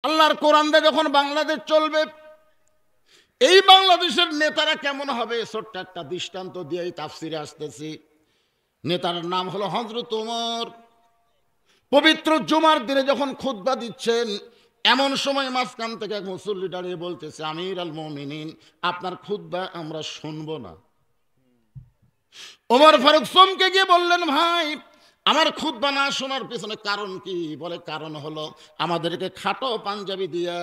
আল্লাহর কোরআন দিয়ে যখন বাংলাদেশ চলবে, এই বাংলাদেশের নেতারা কেমন হবে ছোট্ট একটা দৃষ্টান্ত দিয়েই তাফসিরে আসতেছি। নেতার নাম হলো হযরত ওমর। পবিত্র জুমার দিনে যখন খুতবা দিচ্ছেন, এমন সময় মাঝখান থেকে এক মুসল্লি দাঁড়িয়ে বলতেছে, আমির আল মুমিনিন, আপনার খুতবা আমরা শুনবো না। ওমর ফারুক চমকে গিয়ে বললেন, ভাই আমার খুতবা না শোনার পেছনে কারণ কি? বলে কারণ হলো আমাদেরকে খাটো পাঞ্জাবি দিয়া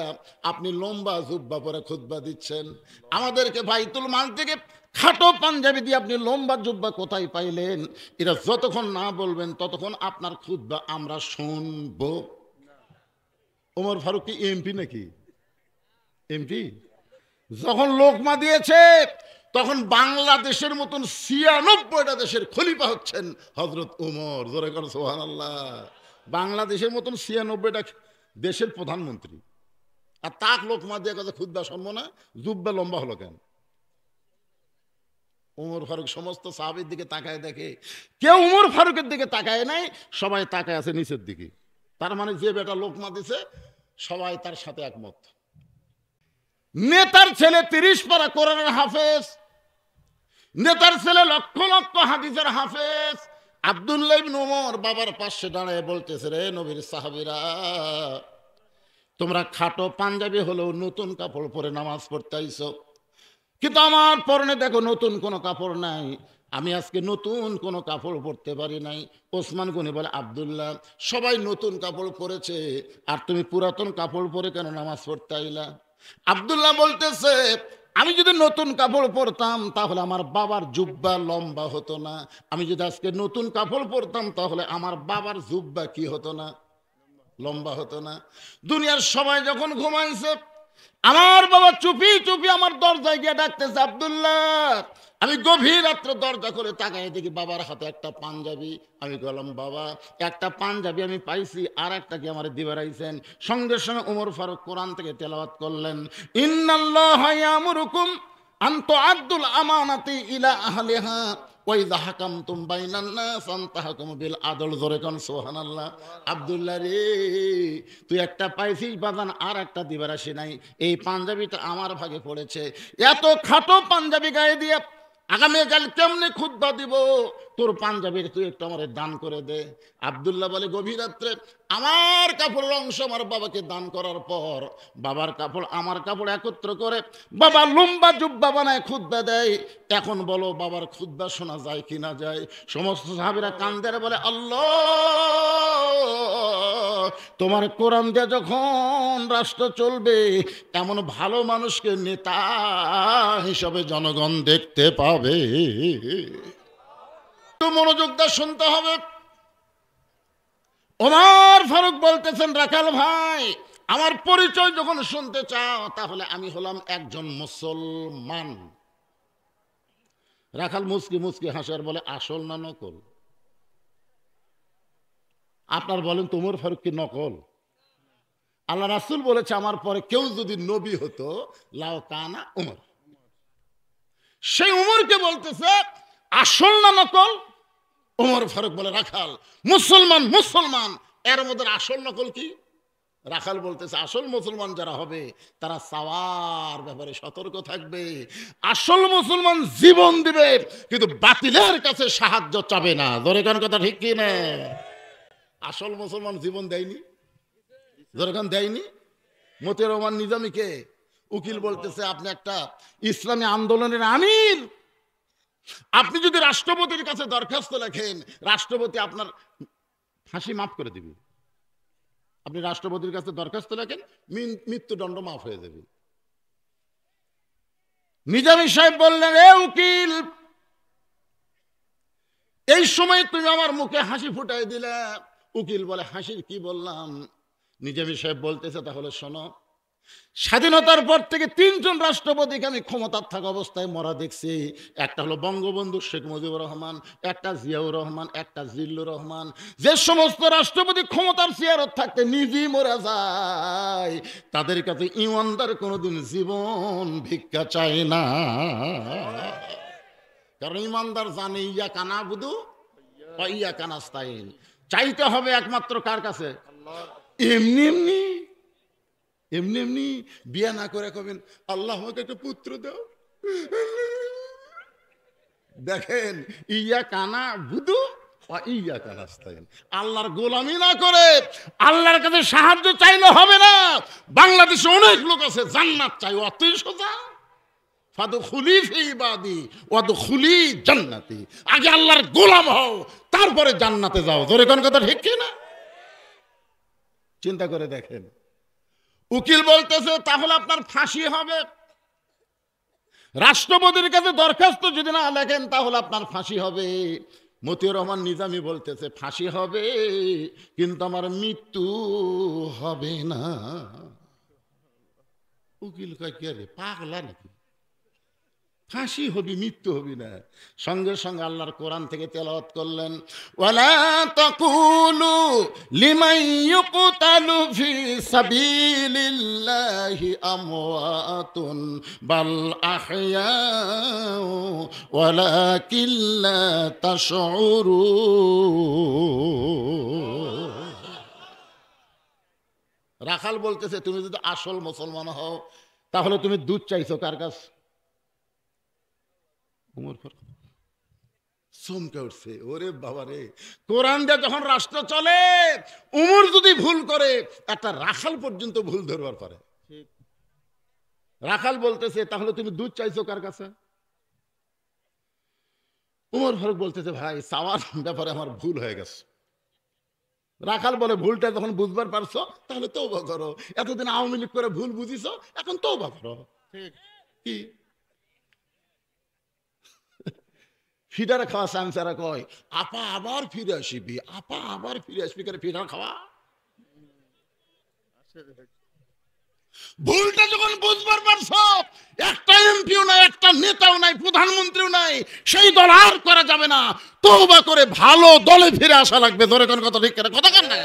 আপনি লম্বা জুব্বা পরে খুতবা দিচ্ছেন। আমাদেরকে বাইতুল মাল থেকে খাটো পাঞ্জাবি দিয়ে আপনি লম্বা জুব্বা কোথায় পাইলেন? এটা যতক্ষণ না বলবেন ততক্ষণ আপনার খুতবা আমরা শুনবো। ওমর ফারুক কি এমপি নাকি? এমপি যখন লোকমা দিয়েছে তখন বাংলাদেশের মতন ৯৬টা দেশের খলিফা হচ্ছেন হযরত ওমর। জোরে কর সুবহানাল্লাহ। বাংলাদেশের মতন ৯৬টা দেশের প্রধানমন্ত্রী, আর তাক লোকমা দিয়ে কথা খুতবা শুনবো না, জুব্বা লম্বা হলো কেন? ওমর ফারুক সমস্ত সাহাবীর দিকে তাকায় দেখে, কেউ ওমর ফারুকের দিকে তাকায় নাই, সবাই তাকায় আছে নিচের দিকে। তার মানে যে বেটা লোকমা দিছে সবাই তার সাথে একমত। নেতার ছেলে ৩০ পারা কোরআনের হাফেজ, নেতার ছেলে লক্ষ লক্ষ হাদিসের হাফেজ আব্দুল্লাহ ইবনে ওমর বাবার পাশে দাঁড়ায় বলতেছে, রে নবীর সাহাবীরা, তোমরা খাটো পাঞ্জাবি হলেও নতুন কাপড় পরে নামাজ পড়তে আইছো, কিন্তু আমার পরনে দেখো নতুন কোনো কাপড় নাই। আমি আজকে নতুন কোনো কাপড় পরতে পারি নাই। ওসমান গনি বলে, আব্দুল্লাহ, সবাই নতুন কাপড় পরেছে আর তুমি পুরাতন কাপড় পরে কেন নামাজ পড়তে আইলা? আব্দুল্লাহ বলতেছে, আমি যদি নতুন কাপড় পরতাম তাহলে আমার বাবার জুব্বা লম্বা হতো না। আমি যদি আজকে নতুন কাপড় পরতাম তাহলে আমার বাবার জুব্বা কি হতো না? লম্বা হতো না। দুনিয়ার সবাই যখন ঘুমাইছে, আমার বাবা চুপি চুপি আমার দরজায় গিয়ে ডাকতেছে, আব্দুল্লাহ। আমি গভীর রাত্রে দরজা করে তাকাই দেখি বাবার হাতে একটা পাঞ্জাবি। আমি বললাম, বাবা একটা পাঞ্জাবি আমি পাইছি, আর একটা কি আমার দিবার আইছেন? সঙ্গে সঙ্গে ওমর ফারুক কোরআন থেকে তেলাওয়াত করলেন, ইন্নাল্লাহা ইয়ামুরুকুম আন তুআদ্দুল আমানাতি ইলা আহলিহা ওয়া ইযা হাকামতুম বাইনান নাস আন তাহকুমু বিল আদল। জোরে কোন সুবহানাল্লাহ। আব্দুল্লাহ রে, তুই একটা পাইছিস বাজান, আর একটা দিবার আসে নাই। এই পাঞ্জাবিটা আমার ভাগে পড়েছে। এত খাটো পাঞ্জাবি গায়ে দিয়ে আগামীকাল কেমনে খুতবা দিব? তোর পাঞ্জাবির তুই একটু আমার দান করে দে। আব্দুল্লাহ বলে, গভীর রাত্রে আমার কাপড়ের অংশ আমার বাবাকে দান করার পর বাবার কাপড় আমার কাপড় একত্র করে বাবা লম্বা জুব্বা বানায় খুতবা দেয়। এখন বলো বাবার খুতবা শোনা যায় কি না যায়? সমস্ত সাহাবীরা কান্দে বলে, আল্লাহ, তোমার কোরআন দিয়ে যখন রাষ্ট্র চলবে, এমন ভালো মানুষকে নেতা হিসাবে জনগণ দেখতে পাবে। একটু মনোযোগ দিয়ে শুনতে হবে। ওমর ফারুক বলতেছেন, রাখাল ভাই, আমার পরিচয় যখন শুনতে চাও তাহলে আমি হলাম একজন মুসলমান। রাখাল মুচকি মুচকি হাসার বলে, আসল না নকল? আপনার বলেন তো ওমর ফারুক কি নকল? আল্লাহ রাসূল বলেছে, আমার পরে কেউ যদি নবী হতো লাও কানা উমর। সেই উমরকে বলতেছে আসল না নকল? ওমর ফারুক বলে, রাখাল মুসলমান মুসলমান, এর মধ্যে আসল নকল কি? রাখাল বলতেছে, আসল মুসলমান যারা হবে তারা চাওয়ার ব্যাপারে সতর্ক থাকবে। আসল মুসলমান জীবন দিবে, কিন্তু বাতিলের কাছে সাহায্য চাবে না। ধরে কোন কথা ঠিক কি না? আসল মুসলমান জীবন দেয়নি, ধরে কোন দেয়নি। মতিউর রহমান নিজামীকে উকিল বলতেছে, আপনি একটা ইসলামী আন্দোলনের আমির, আপনি যদি রাষ্ট্রপতির কাছে দরখাস্ত লেখেন, রাষ্ট্রপতি আপনার ফাঁসি মাফ করে দিবে। আপনি রাষ্ট্রপতির কাছে দরখাস্ত লেখেন, মৃত্যুদণ্ড মাফ হয়ে যাবে। নিজামী সাহেব বললেন, এ উকিল, এই সময় তুমি আমার মুখে হাসি ফুটাই দিলে। উকিল বলে, হাসির কি বললাম? নিজামী সাহেব বলতেছে, তাহলে শোনো, স্বাধীনতার পর থেকে ৩ জন রাষ্ট্রপতিকে আমি ক্ষমতার থাকা অবস্থায় মরা দেখছি। একটা হলো বঙ্গবন্ধু শেখ মুজিবুর রহমান, একটা জিয়াউর রহমান, একটা জিল্লুর রহমান। যে সমস্ত রাষ্ট্রপতি ক্ষমতার চেয়ারত থাকতে নিজেই মরা যায়, তাদের কাছে ইমানদার কোনোদিন জীবন ভিক্ষা চায় না। কারণ ইমানদার জানে ইয়া কানা বুধু ইয়া কানাস্তাইন, চাইতে হবে একমাত্র কার কাছে? এমনি এমনি এমনি এমনি বিয়া না করে কবেন আল্লাহ আমাকে একটা পুত্র দাও। দেখেন, ইয়া কানা বুধু ইয়া কানাস্তাইন, আল্লাহর গোলামি না করে আল্লাহর কাছে সাহায্য চাইলে হবে না। বাংলাদেশে অনেক লোক আছে জান্নাত চাই, অতই সোজা। ফাদখুলি ফি ইবাদি ওয়াদখুলি জান্নাতি, আগে আল্লাহর গোলাম হও, তারপরে জান্নাতে যাও। জোরে কোন কথা ঠিক কি না? চিন্তা করে দেখেন। উকিল বলতেছে তাহলে আপনার ফাঁসি হবে। রাষ্ট্রপতির কাছে দরখাস্ত যদি না লেখেন তাহলে আপনার ফাঁসি হবে। মতিউর রহমান নিজামী বলতেছে ফাঁসি হবে কিন্তু আমার মৃত্যু হবে না। উকিল কয় কে রে, পাগলা নাকি? ফাঁসি হবি, মৃত্যু হবি না। সঙ্গে সঙ্গে আল্লাহর কোরআন থেকে তেলাওয়াত করলেন, ওয়ালা তাকুলু লিমান ইউকতালু ফি সাবিলিল্লাহি আমওয়াতুন বাল আহইয়াউ ওয়ালাকিন লা তাশউরুন। রাখাল বলতেছে তুমি যদি আসল মুসলমান হও তাহলে তুমি দুধ চাইছো কার কাছে? উমর ফারুক চমকে উঠছে, ওরে বাবা রে, কোরআন দিয়ে যখন রাষ্ট্র চলে, উমর যদি ভুল করে একটা রাখাল পর্যন্ত ভুল ধরবার পারে। রাখাল বলতেছে তাহলে তুমি দুধ চাইছো কার কাছে? উমর ফারুক বলতেছে ভাই চাওয়ার ব্যাপারে আমার ভুল হয়ে গেছে। রাখাল বলে ভুলটা যখন বুঝবার পারছো তাহলে তওবা করো, এতদিন আওয়ামী লীগ করে ভুল বুঝিছো, এখন তওবা করো। কি ফিডার খাওয়া সামসারা কয় আপা আবার ফিরে আসবি, আপা আবার ফিরে আসবি করে ফিডার খাওয়া। ভুলটা যখন বুঝবার পারছো, একটা এমপিও নাই, একটা নেতাও নাই, প্রধানমন্ত্রীও নাই, সেই দল আর করা যাবে না, তওবা করে ভালো দলে ফিরে আসা লাগবে। ধরে কোন কথা ঠিক করে কথা কেন না?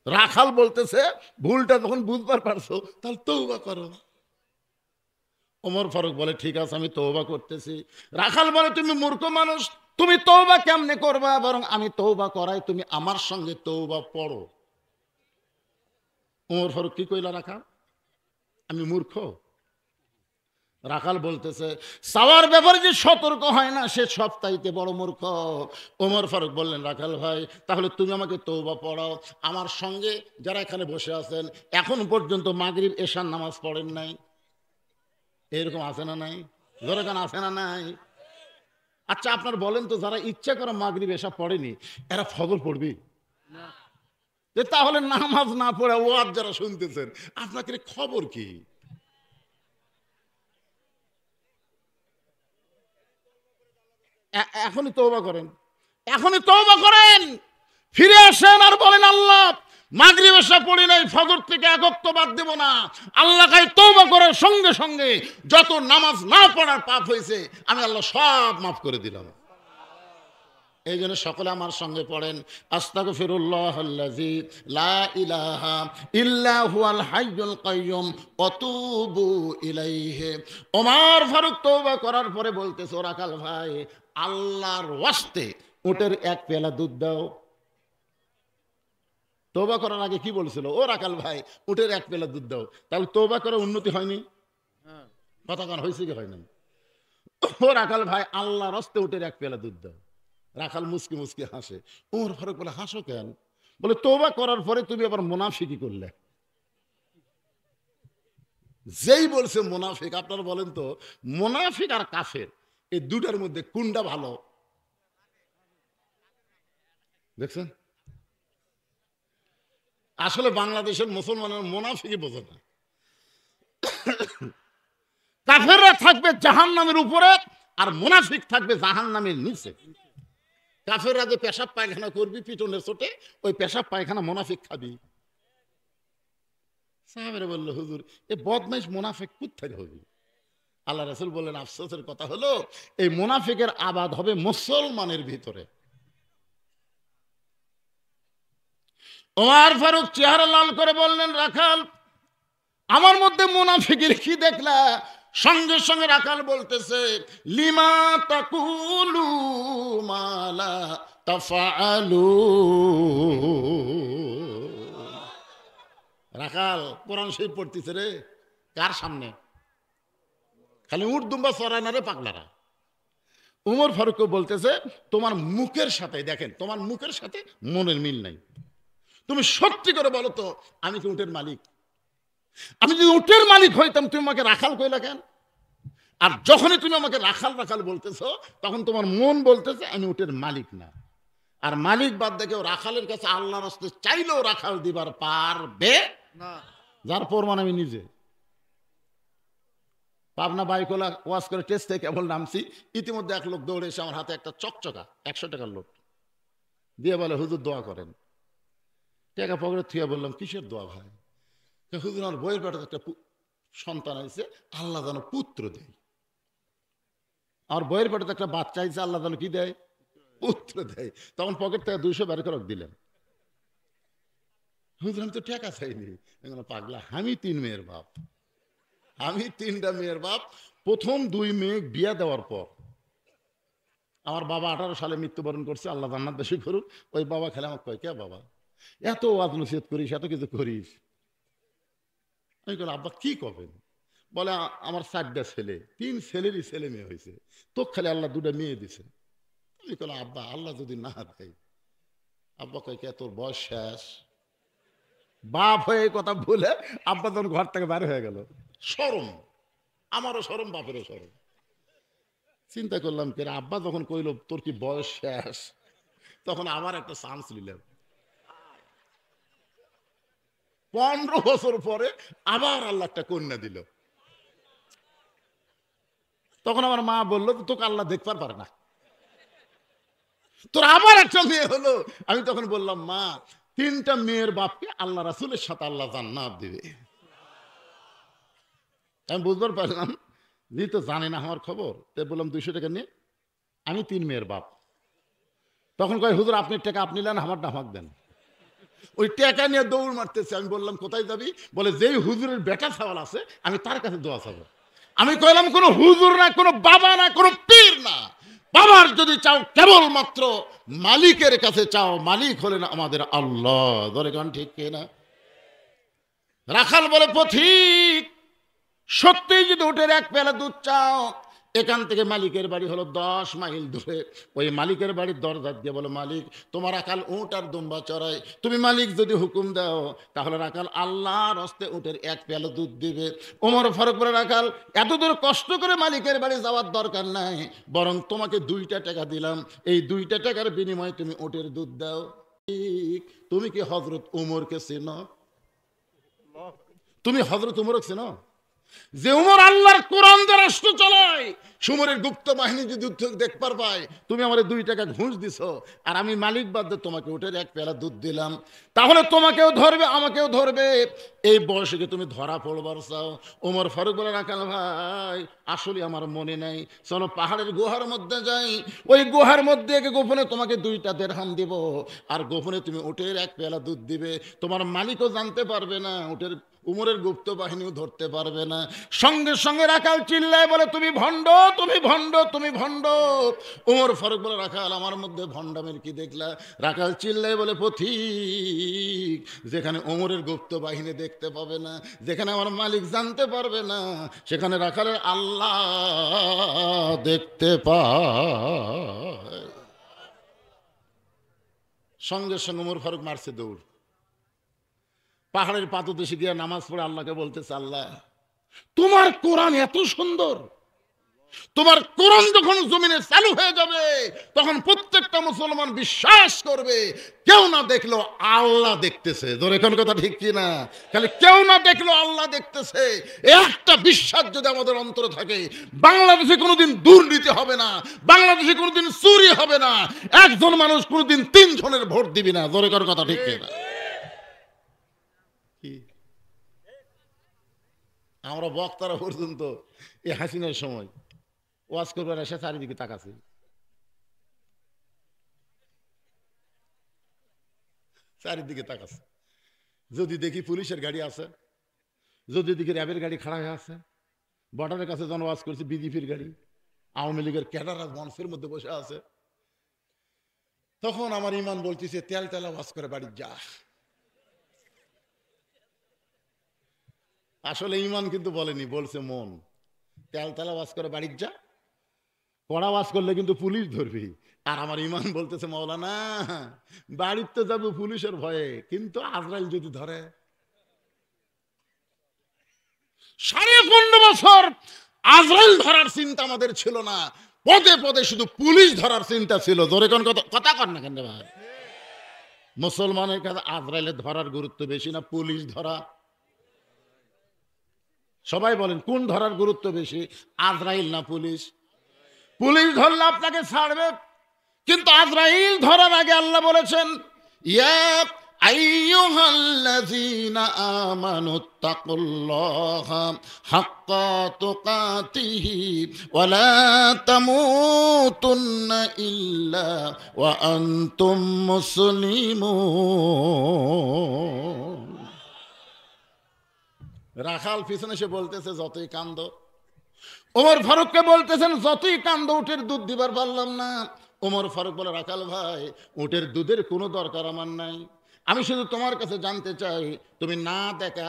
রাখাল বলতেছে ভুলটা যখন বুঝবার পারছো তাহলে তওবা করো। ওমর ফারুক বলে ঠিক আছে আমি তওবা করতেছি। রাখাল বলে তুমি মূর্খ মানুষ, তুমি তওবা কেমনে করবা, বরং আমি তওবা করাই, তুমি আমার সঙ্গে তওবা পড়ো। ওমর ফারুক কি কইলা রাখাল, আমি মূর্খ? রাখাল বলতেছে চাওয়ার ব্যাপারে যে সতর্ক হয় না সে সবচাইতে বড় মূর্খ। ওমর ফারুক বললেন রাখাল ভাই তাহলে তুমি আমাকে তওবা পড়াও। আমার সঙ্গে যারা এখানে বসে আছেন এখন পর্যন্ত মাগরিব এশার নামাজ পড়েন নাই, এরকম আছে না নাই? ধরে কেন আছে না নাই? আচ্ছা আপনার বলেন তো যারা ইচ্ছা করে মাগরিব এশা পড়েনি এরা ফজর পড়বি? তাহলে নামাজ না পড়ে ওয়াজ যারা শুনতেছেন আপনাকে খবর কি? এখনই তওবা করেন, এখনই তওবা করেন, ফিরে আসেন আর বলেন আল্লাহ মাগরিব এশা পড়ি নাই, ফজর থেকে এক ওয়াক্ত বাদ দেব না। আল্লাহ কাছে তওবা করার সঙ্গে সঙ্গে যত নামাজ না পড়ার পাপ হয়েছে আমি আল্লাহ সব মাফ করে দিলাম। এই জন্য সকলে আমার সঙ্গে পড়েন আস্তাগফিরুল্লাহাল্লাযী লা ইলাহা ইল্লা হুয়াল হাইয়ুল কাইয়্যুম ওয়া তুবু ইলাইহি। ওমর ফারুক তওবা করার পরে বলতেছে ও রাখাল ভাই আল্লাহর ওয়াস্তে উটের এক পেয়ালা দুধ দাও। তওবা করার আগে কি বলছিল? ও রাখাল ভাই উটের এক পেয়ালা দুধ দাও। তাহলে তওবা করে উন্নতি হয়নি? কথা কান হয়েছে কি হয় না? ও রাখাল ভাই আল্লাহর ওয়াস্তে উটের এক পেয়ালা দুধ দাও। রাখাল মুসকি মুসকি হাসে। ওমর ফারুক বলে হাসো কেন? বলে তওবা করার পরে তুমি আবার মুনাফিকি করলে। যেই বলছে মুনাফিক, আপনারা বলেন তো মুনাফিক আর কাফের এই দুটার মধ্যে কোনটা ভালো? দেখছেন আসলে বাংলাদেশের মুসলমানের মুনাফিকই বোঝে না। কাফেররা থাকবে জাহান্নামের উপরে আর মুনাফিক থাকবে জাহান্নামের নিচে। কাফেররা যে পেশাব পায়খানা করবি পিটনের চোটে, ওই পেশাব পায়খানা মুনাফিক খাবি। সাহাবেরা বলল হুজুর এ বদমাইশ মুনাফিক কোত্থেকে হবে? আল্লাহ রাসূল বললেন আফসোসের কথা হলো এই মুনাফিকের আবাদ হবে মুসলমানের ভিতরে। ওমর ফারুক চেহারা লাল করে বললেন রাখাল আমার মধ্যে মুনাফিকের কি দেখলা? সঙ্গে সঙ্গে রাখাল বলতেছে লিমা তাকুলু মা লা তাফআলু। রাখাল কোরআন শরীফ পড়তেছে রে, কার সামনে? খালি উট দুম্বা চড়ায় না রে পাগলারা। উমর ফারুককে বলতেছে তোমার মুখের সাথে, দেখেন তোমার মুখের সাথে মনের মিল নাই, তুমি সত্যি করে বলো তো আমি কি উটের মালিক? আমি যদি উটের মালিক হইতাম তুমি আমাকে রাখাল কইলা কেন? আর যখনই তুমি আমাকে রাখাল রাখাল বলতেছো তখন তোমার মন বলতেছে আমি উটের মালিক না। আর মালিক বাদ দেখেও রাখালের কাছে আল্লাহর রাস্তায় চাইলেও রাখাল দিবার পারবে না, যার প্রমাণ আমি নিজে। পাবনা বাইকোলা ওয়াজ করে টেস্ট থেকে কেবল নামছি, ইতিমধ্যে এক লোক দৌড়ে এসে আমার হাতে একটা চকচকা 100 টাকার লোক দিয়ে বলে হুজুর দোয়া করেন। টাকা পকেটে থুয়ে বললাম কিসের দোয়া ভাই? হুজুর আমার বইয়ের পেটে একটা সন্তান হয়েছে, আল্লাহ যেন পুত্র দেয়। আমার বইয়ের পেটে একটা বাচ্চা হয়েছে, আল্লাহ যেন কি দেয়? পুত্র দেয়। তখন পকেট থেকে 200 বের করে দিলেন। হুজুর আমি তো টাকা চাইনি। পাগলা, আমি 3 মেয়ের বাপ, আমি 3টা মেয়ের বাপ। প্রথম 2 মেয়ে বিয়া দেওয়ার পর আমার বাবা 18 সালে মৃত্যুবরণ করছে, আল্লাহ জান্নাত বেশি করুক। ওই বাবা খেলে আমাকে কয় কে বাবা এত ওয়াজ নসিহত করিস, এত কিছু করিস? আমি বললাম আব্বা কি করবেন? বলে আমার 4টা ছেলে, 3 ছেলেরই ছেলে মেয়ে হয়েছে, তো খালি আল্লাহ 2টা মেয়ে দিছে। আমি বললাম আব্বা আল্লাহ যদি না দেয়? আব্বা কয় কে তোর বয়স শেষ? বাপ হয়ে এই কথা বলে আব্বা যখন ঘর থেকে বাইরে হয়ে গেল, শরম, আমারও শরম বাপেরও শরম। চিন্তা করলাম কে আব্বা যখন কইল তোর কি বয়স শেষ, তখন আমার একটা চান্স নিলাম। 15 বছর পরে আবার আল্লাহ একটা কন্যা দিল। তখন আমার মা বললো তোকে আল্লাহ দেখবার পারে না, তোর আবার একটা মেয়ে হলো। আমি তখন বললাম মা 3টা মেয়ের বাপকে আল্লাহ রাসূলের সাথে আল্লাহ জান্নাত দিবে। আমি বুঝবার পারলাম জি তো জানে না আমার খবর। তাই বললাম 200 টাকা নিয়ে, আমি 3 মেয়ের বাপ। তখন কয় হুজুর আপনি টাকা আপনি নেন, আমারটা আমাকে দেন। ওই টাকা নিয়ে দৌড় মারতেছে। আমি বললাম কোথায় যাবি? বলে যেই হুজুরের বেটা ছাওয়াল আছে আমি তার কাছে দোয়া চাবো। আমি কইলাম কোনো হুজুর না, কোনো বাবা না, কোনো পীর না। বাবার যদি চাও কেবলমাত্র মালিকের কাছে চাও, মালিক হলেন আমাদের আল্লাহ। ধরে গান ঠিক কিনা? রাখাল বলে পথিক সত্যিই যদি উটের 1 পেয়ালা দুধ চাও, এখান থেকে মালিকের বাড়ি হলো 10 মাইল দূরে। ওই মালিকের বাড়ির দরজা দিয়ে বলো মালিক তোমার রাখাল উট আর দুম্বা চড়াই, তুমি মালিক যদি হুকুম দাও তাহলে রাখাল আল্লাহর হস্তে উটের 1 পেয়ালা দুধ দিবে। ওমর ফারুক বলে রাখাল এত দূর কষ্ট করে মালিকের বাড়ি যাওয়ার দরকার নাই, বরং তোমাকে 2টা টাকা দিলাম, এই 2টা টাকার বিনিময়ে তুমি উটের দুধ দাও। তুমি কি হযরত উমরকে চেনো? তুমি হযরত উমরকে চেনো? যে উমর আল্লাহর কোরআন দিয়ে রাষ্ট্র চালায়, সুমরের গুপ্ত বাহিনী যদি দেখবার পায় তুমি আমার 2 টাকা ঘুষ দিছো আর আমি মালিক বাদ তোমাকে উটের 1 পেয়ালা দুধ দিলাম, তাহলে তোমাকেও ধরবে আমাকেও ধরবে। এই বয়সে তুমি ধরা পড়বার চাও? ওমর ফারুক বলে রাখাল ভাই আসলে আমার মনে নাই, চলো পাহাড়ের গুহার মধ্যে যাই, ওই গুহার মধ্যে গোপনে তোমাকে 2টা দিরহাম দিব আর গোপনে তুমি উটের 1 পেয়ালা দুধ দিবে। তোমার মালিকও জানতে পারবে না, উটের উমরের গুপ্ত বাহিনীও ধরতে পারবে না। সঙ্গে সঙ্গে রাখাল চিল্লায় বলে তুমি ভণ্ড, তুমি ভণ্ড, তুমি ভণ্ড। উমর ফারুক বলে রাখাল আমার মধ্যে ভণ্ডামের কি দেখলা? রাখাল চিল্লায় বলে পথিক যেখানে উমরের গুপ্ত বাহিনী দেখতে পাবে না, যেখানে আমার মালিক জানতে পারবে না, সেখানে রাখালের আল্লাহ দেখতে পায়। সঙ্গে সঙ্গে উমর ফারুক মারছে দৌড়, পাহাড়ের পাদদেশে গিয়ে নামাজ পড়ে আল্লাহকে বলতেছে আল্লাহ তোমার কোরআন এত সুন্দর, তোমার কোরআন যখন জমিনে চালু হয়ে যাবে তখন প্রত্যেকটা মুসলমান বিশ্বাস করবে কেউ না দেখলো আল্লাহ দেখতেছে। ধরে কোন কথা ঠিক কি না? খালি কেউ না দেখলো আল্লাহ দেখতেছে, একটা বিশ্বাস যদি আমাদের অন্তরে থাকে বাংলাদেশে কোনোদিন দুর্নীতি হবে না, বাংলাদেশে কোনোদিন চুরি হবে না, একজন মানুষ কোনোদিন 3 জনের ভোট দিবি না। ধরে কোন কথা ঠিক কি না? আমরা বক্তারা পর্যন্ত এই হাসিনার সময় ওয়াজ করবার এসে চারিদিকে তাকাছি, চারিদিকে তাকাছে। যদি দেখি পুলিশের গাড়ি আছে, যদি দেখি র্যাবের গাড়ি খাড়া হয়ে আছে, বর্ডারের কাছে যখন ওয়াজ করছি বিজেপির গাড়ি, আওয়ামী লীগের ক্যাডাররা মঞ্চের মধ্যে বসে আছে, তখন আমার ইমান বলতেছে তেল তেলা ওয়াজ করে বাড়ি যা। আসলে ইমান কিন্তু বলেনি, বলছে মন। তেলতলা ওয়াজ করে বাড়ির যা, কড়া ওয়াজ করলে কিন্তু পুলিশ ধরবি। আর আমার ইমান বলতেছে মৌলানা বাড়ির তো যাবো পুলিশের ভয়ে, কিন্তু আজরাইল যদি ধরে। 15.5 বছর আজরাইল ধরার চিন্তা আমাদের ছিল না, পদে পদে শুধু পুলিশ ধরার চিন্তা ছিল। জোরে কোন কথা কর না কেন ভাই? মুসলমানের কাছে আজরাইলের ধরার গুরুত্ব বেশি না পুলিশ ধরা? সবাই বলেন কোন ধরার গুরুত্ব বেশি, আজরাইল না পুলিশ? পুলিশ ধরলে আপনাকে ছাড়বে, কিন্তু আজরাইল ধরার আগে আল্লাহ বলেছেন ইয়া আইয়ুহাল্লাযীনা আমানুত্তাকুল্লাহা হাক্কা তুকাতিহি ওয়া লা তামুতুন্না ইল্লা ওয়া আনতুম মুসলিমুন। রাখাল পিছনে সে বলতেছে যতই কান্দ। ওমর ফারুককে বলতেছেন যতই কান্দ উটের দুধ দিবার পারলাম না। ওমর ফারুক বলে রাখাল ভাই উটের দুধের কোনো দরকার আমার নাই, আমি শুধু তোমার কাছে জানতে চাই তুমি না দেখা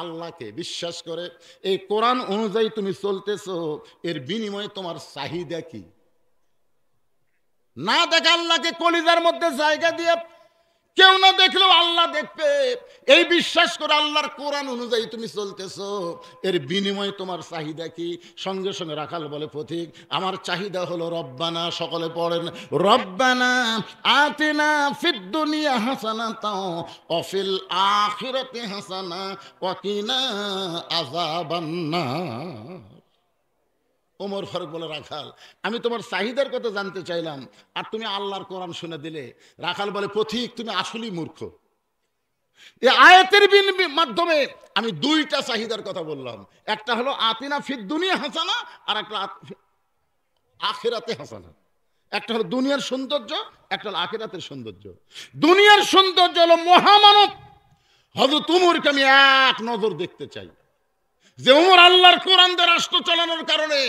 আল্লাহকে বিশ্বাস করে এই কোরআন অনুযায়ী তুমি চলতেছো, এর বিনিময়ে তোমার চাহিদা কি? না দেখা আল্লাহকে কলিজার মধ্যে জায়গা দিয়ে কেউ না দেখলেও আল্লাহ দেখবে, এই বিশ্বাস করে আল্লাহর কোরআন অনুযায়ী তুমি চলতেছো, এর বিনিময়ে তোমার চাহিদা কি? সঙ্গে সঙ্গে রাখাল বলে পথিক আমার চাহিদা হলো রব্বানা, সকলে পড়েন রব্বানা আতিনা ফিদ দুনিয়া হাসানাতাও ওয়া ফিল আখিরাতি হাসানা ওয়া কিনা আযাবান্নার। ওমর ফারুক বলে রাখাল আমি তোমার চাহিদার কথা জানতে চাইলাম আর তুমি আল্লাহর কোরআন শুনে দিলে। রাখাল বলে পথিক তুমি আসলেই মূর্খ, এই আয়াতের মাধ্যমে আমি দুইটা চাহিদার কথা বললাম, একটা হলো আতিনা ফিদ দুনিয়া হাসানা আর একটা আখিরাতে হাসানা। একটা হলো দুনিয়ার সৌন্দর্য, একটা হলো আখিরাতের সৌন্দর্য। দুনিয়ার সৌন্দর্য হলো মহামানব হযরত উমরকে আমি এক নজর দেখতে চাই, যে উমর আল্লাহর কোরআন দিয়ে রাষ্ট্র চালানোর কারণে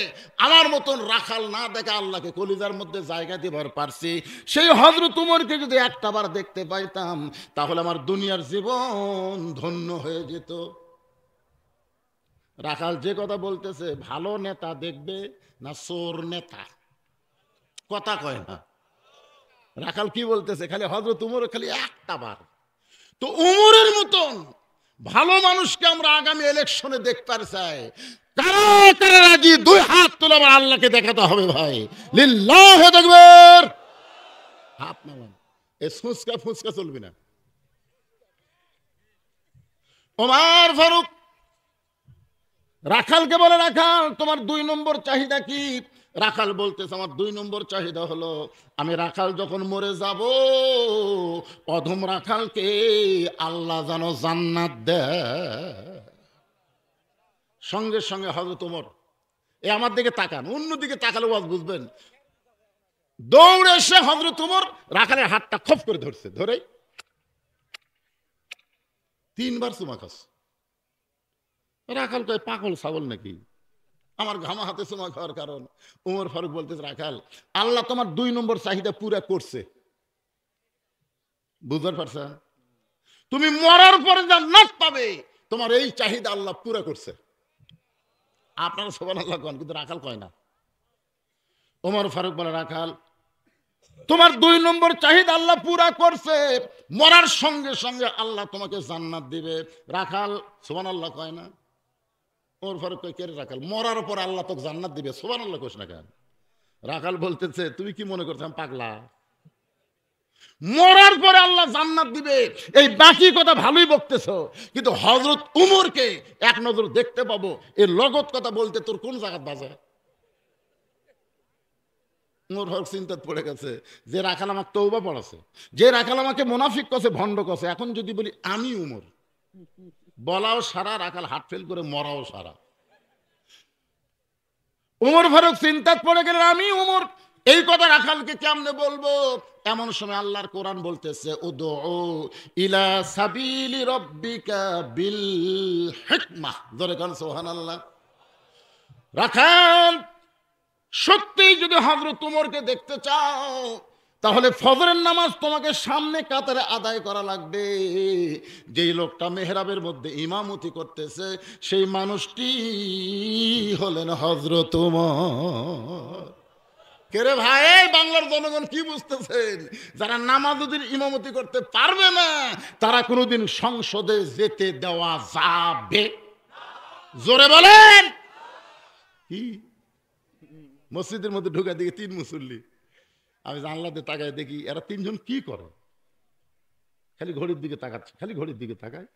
আমার মতন রাখাল না দেখা আল্লাহকে কলিজার মধ্যে জায়গা দিবার পারছি। সেই হযরত উমরকে যদি একটা বার দেখতে পাইতাম তাহলে আমার দুনিয়ার জীবন ধন্য হয়ে যেত। রাখাল যে কথা বলতেছে ভালো নেতা দেখবে না চোর নেতা? কথা কয় না। রাখাল কি বলতেছে খালি হযরত উমর খালি একটা বার। তো উমরের মতন ভালো মানুষকে আমরা আগামী ইলেকশনে দেখতে চাই। কারা কারা রাজি দুই হাত তুলে আমার আল্লাহকে দেখাতে হবে ভাই। লিল্লাহি তাকবীর। হাত নামান, এই ফুসকা ফুসকা চলবে না। ওমর ফারুক রাখালকে বলে রাখাল তোমার 2 নম্বর চাহিদা কি? রাখাল বলতেছে আমার 2 নম্বর চাহিদা হলো আমি রাখাল যখন মরে যাব অধম রাখালকে আল্লাহ যেন জান্নাত দেয়। সঙ্গে সঙ্গে হযরত ওমর এ আমার দিকে তাকান, অন্যদিকে তাকালে ওয়াজ বুঝবেন, দৌড়ে এসে হযরত ওমর রাখালের হাতটা খপ করে ধরছে, ধরে 3 বার চুমা খাস। রাখাল কয় পাগল ছাগল নাকি আমার ঘামা হাতে চুমা খাওয়ার কারণ? ওমর ফারুক বলতেছে রাখাল আল্লাহ তোমার 2 নম্বর চাহিদা পুরা করছে, বুঝতে পারছেন? তুমি মরার পরে জান্নাত পাবে, তোমার এই চাহিদা আল্লাহ পুরা করছে। আপনারা সুবহানাল্লাহ কোন, কিন্তু রাখাল কয় না। ওমর ফারুক বলে রাখাল তোমার 2 নম্বর চাহিদা আল্লাহ পুরা করছে, মরার সঙ্গে সঙ্গে আল্লাহ তোমাকে জান্নাত দিবে। রাখাল সুবহানাল্লাহ কয় না। ওমর ফারুক কয় কে রে রাখাল, মরার পর আল্লাহ তোকে জান্নাত দিবে, সুবহানাল্লাহ কইস না কেন? রাখাল বলতেছে তুমি কি মনে করছো আমি পাগলা? মরার পরে আল্লাহ জান্নাত দিবে এই বাকি কথা ভালোই বকতেছো, কিন্তু হযরত উমরকে এক নজর দেখতে পাবো এর লগত কথা বলতে তোর কোন জায়গায় বাজে? উমর ফারুক চিন্তাত পড়ে গেছে, যে রাখাল আমাকে তওবা পড়াছে, যে রাখাল আমাকে মুনাফিক কছে, ভণ্ড কছে, এখন যদি বলি আমি উমর, বলাও সারা, রাখাল হাত ফেল করে মরাও সারা। উমর ফারুক চিন্তাত পড়ে গেলেন আমি উমর, এই কথা রাখালকে কেমনে বলবো? এমন সময় আল্লাহর কোরআন বলতেছে উদউ ইলা সাবিলি রাব্বিকা বিল হিকমাহ। জোরে কোন সুবহানাল্লাহ। রাখাল সত্যি যদি হযরত উমরকে দেখতে চাও তাহলে ফজরের নামাজ তোমাকে সামনে কাতারে আদায় করা লাগবে। যেই লোকটা মেহরাবের মধ্যে ইমামতি করতেছে সেই মানুষটি হলেন হযরত ওমর। কেরে ভাই, বাংলার জনগণ কি বুঝতেছেন? যারা নামাজের ইমামতি করতে পারবে না তারা কোনোদিন সংসদে যেতে দেওয়া যাবে? জোরে বলেন। কি মসজিদের মধ্যে ঢোকা দিকে 3 মুসল্লি, আমি জানলাতে তাকায় দেখি এরা 3 জন কি করে, খালি ঘড়ির দিকে তাকাচ্ছে, খালি ঘড়ির দিকে তাকায়।